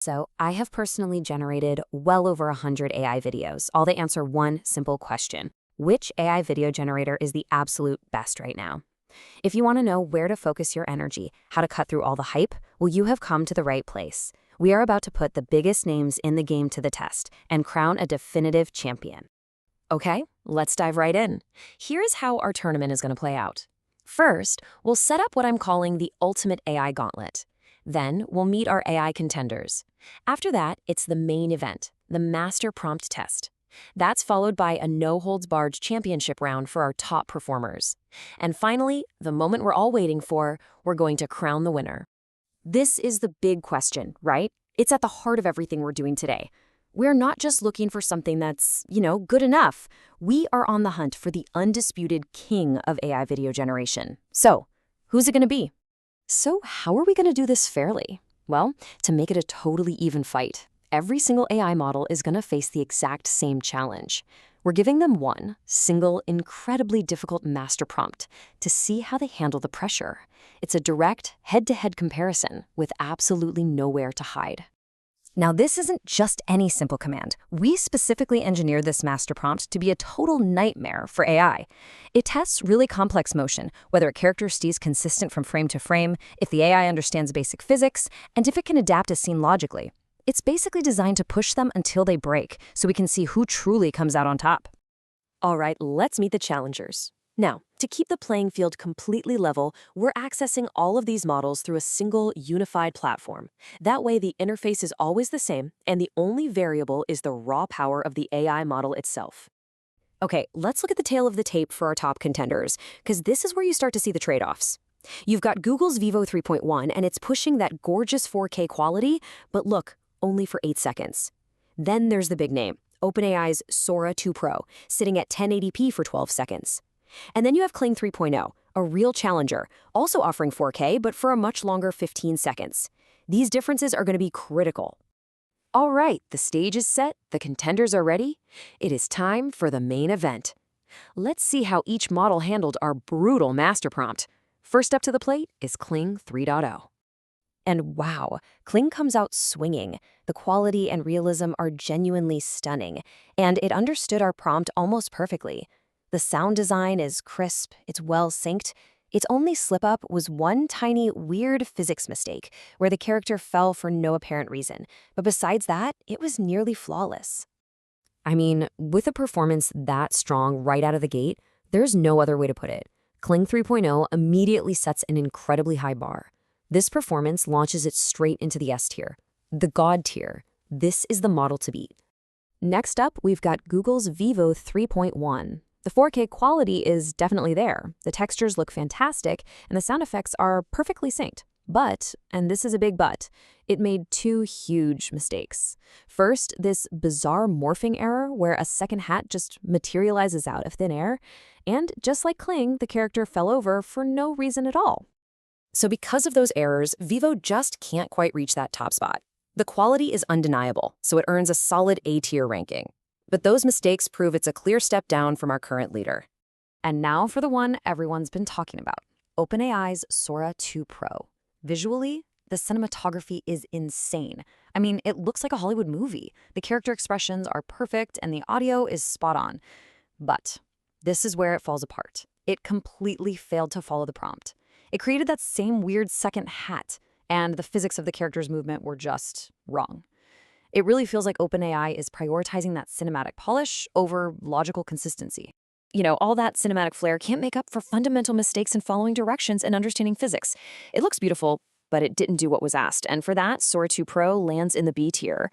So, I have personally generated well over 100 AI videos, all that answer one simple question. Which AI video generator is the absolute best right now? If you want to know where to focus your energy, how to cut through all the hype, well, you have come to the right place. We are about to put the biggest names in the game to the test and crown a definitive champion. Okay, let's dive right in. Here's how our tournament is going to play out. First, we'll set up what I'm calling the ultimate AI gauntlet. Then, we'll meet our AI contenders. After that, it's the main event, the master prompt test. That's followed by a no-holds-barred championship round for our top performers. And finally, the moment we're all waiting for, we're going to crown the winner. This is the big question, right? It's at the heart of everything we're doing today. We're not just looking for something that's, good enough. We are on the hunt for the undisputed king of AI video generation. So, who's it going to be? So how are we going to do this fairly? Well, to make it a totally even fight, every single AI model is going to face the exact same challenge. We're giving them one single, incredibly difficult master prompt to see how they handle the pressure. It's a direct, head-to-head comparison with absolutely nowhere to hide. Now, this isn't just any simple command. We specifically engineered this master prompt to be a total nightmare for AI. It tests really complex motion, whether a character stays consistent from frame to frame, if the AI understands basic physics, and if it can adapt a scene logically. It's basically designed to push them until they break, so we can see who truly comes out on top. All right, let's meet the challengers. Now, to keep the playing field completely level, we're accessing all of these models through a single, unified platform. That way, the interface is always the same, and the only variable is the raw power of the AI model itself. Okay, let's look at the tail of the tape for our top contenders, because this is where you start to see the trade-offs. You've got Google's VEO 3.1, and it's pushing that gorgeous 4K quality, but look, only for 8 seconds. Then there's the big name, OpenAI's Sora 2 Pro, sitting at 1080p for 12 seconds. And then you have Kling 3.0, a real challenger, also offering 4K, but for a much longer 15 seconds. These differences are going to be critical. All right, the stage is set, the contenders are ready. It is time for the main event. Let's see how each model handled our brutal master prompt. First up to the plate is Kling 3.0. And wow, Kling comes out swinging. The quality and realism are genuinely stunning, and it understood our prompt almost perfectly. The sound design is crisp, it's well synced. Its only slip-up was one tiny, weird physics mistake, where the character fell for no apparent reason. But besides that, it was nearly flawless. I mean, with a performance that strong right out of the gate, there's no other way to put it. Kling 3.0 immediately sets an incredibly high bar. This performance launches it straight into the S tier, the God tier. This is the model to beat. Next up, we've got Google's VEO 3.1. The 4K quality is definitely there. The textures look fantastic, and the sound effects are perfectly synced. But, and this is a big but, it made two huge mistakes. First, this bizarre morphing error where a second hat just materializes out of thin air. And just like Kling, the character fell over for no reason at all. So because of those errors, VEO just can't quite reach that top spot. The quality is undeniable, so it earns a solid A-tier ranking. But those mistakes prove it's a clear step down from our current leader. And now for the one everyone's been talking about, OpenAI's Sora 2 Pro. Visually, the cinematography is insane. I mean, it looks like a Hollywood movie. The character expressions are perfect and the audio is spot on. But this is where it falls apart. It completely failed to follow the prompt. It created that same weird second hat, and the physics of the character's movement were just wrong. It really feels like OpenAI is prioritizing that cinematic polish over logical consistency. All that cinematic flair can't make up for fundamental mistakes in following directions and understanding physics. It looks beautiful, but it didn't do what was asked, and for that, Sora 2 Pro lands in the B tier.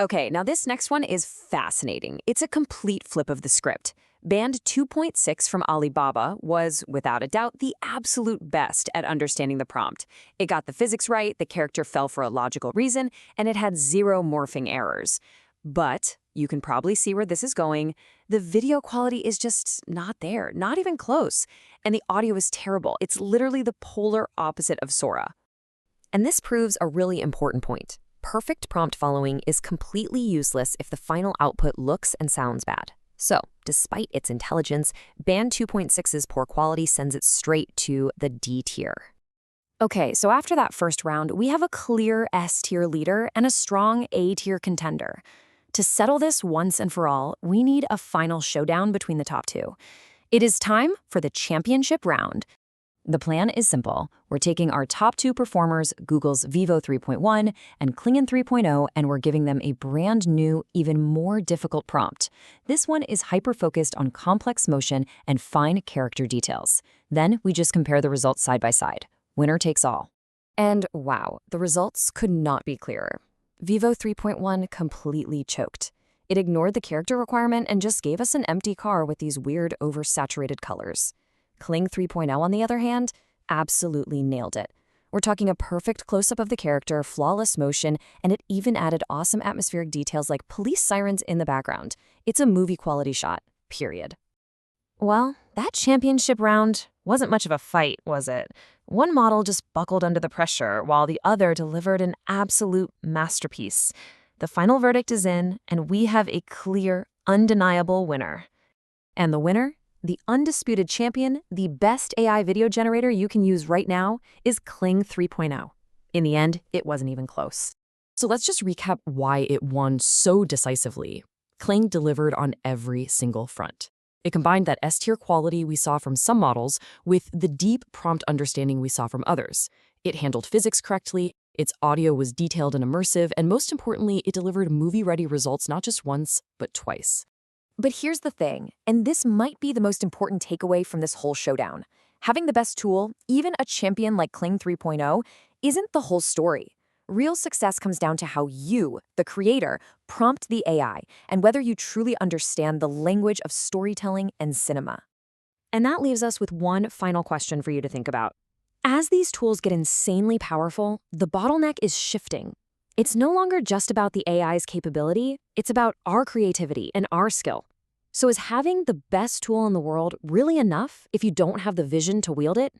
Okay, now this next one is fascinating. It's a complete flip of the script. Band 2.6 from Alibaba was, without a doubt, the absolute best at understanding the prompt. It got the physics right, the character fell for a logical reason, and it had zero morphing errors. But you can probably see where this is going. The video quality is just not there, not even close. And the audio is terrible. It's literally the polar opposite of Sora. And this proves a really important point. Perfect prompt following is completely useless if the final output looks and sounds bad. So, despite its intelligence, Band 2.6's poor quality sends it straight to the D tier. Okay, so after that first round, we have a clear S-tier leader and a strong A-tier contender. To settle this once and for all, we need a final showdown between the top two. It is time for the championship round. The plan is simple. We're taking our top two performers, Google's VEO 3.1 and Kling 3.0, and we're giving them a brand new, even more difficult prompt. This one is hyper-focused on complex motion and fine character details. Then we just compare the results side by side. Winner takes all. And wow, the results could not be clearer. VEO 3.1 completely choked. It ignored the character requirement and just gave us an empty car with these weird oversaturated colors. Kling 3.0, on the other hand, absolutely nailed it. We're talking a perfect close-up of the character, flawless motion, and it even added awesome atmospheric details like police sirens in the background. It's a movie-quality shot, period. Well, that championship round wasn't much of a fight, was it? One model just buckled under the pressure, while the other delivered an absolute masterpiece. The final verdict is in, and we have a clear, undeniable winner. And the winner? The undisputed champion, the best AI video generator you can use right now, is Kling 3.0. In the end, it wasn't even close. So let's just recap why it won so decisively. Kling delivered on every single front. It combined that S-tier quality we saw from some models with the deep prompt understanding we saw from others. It handled physics correctly, its audio was detailed and immersive, and most importantly, it delivered movie-ready results not just once, but twice. But here's the thing, and this might be the most important takeaway from this whole showdown. Having the best tool, even a champion like Kling 3.0, isn't the whole story. Real success comes down to how you, the creator, prompt the AI, and whether you truly understand the language of storytelling and cinema. And that leaves us with one final question for you to think about. As these tools get insanely powerful, the bottleneck is shifting. It's no longer just about the AI's capability, it's about our creativity and our skill. So is having the best tool in the world really enough if you don't have the vision to wield it?